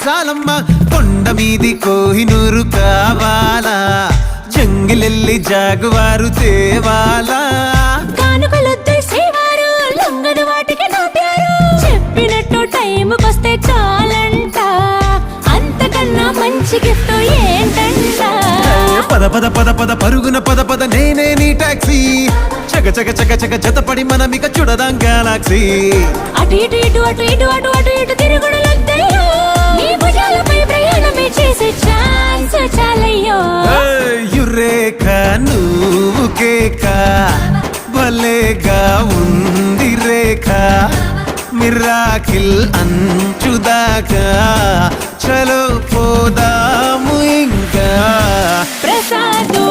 చాలమ్మా కొండ మీది కోహినూరు కావాలా జంగిలెల్లి జాగువారు తేవాలా కానుకలొద్దేసేవారు లొంగని వాటికి నాటారు చెప్పినట్టు టైంకొస్తే చాలంట అంతకన్నా మంచి గిఫ్ట్ ఏంటంట పద పద పద పద పరుగున పద పద నేనే నీ టాక్సీ చక చక చక చక జతపడి మనమిక చూడదాం గెలాక్సీ అటు ఇటు ఇటు అటు ఇటు అటు అటు ఇటు తిరుగుడులొద్దయ్యో నీ భుజాలపై ప్రయాణమే చేసే ఛాన్స్ చాలయ్యో యురేఖ నువ్వు కేక భలేగా ఉంది రేఖ మిరాకిల్ అంచుదాకా చలో పోదాము ఇంకా ప్రసాదు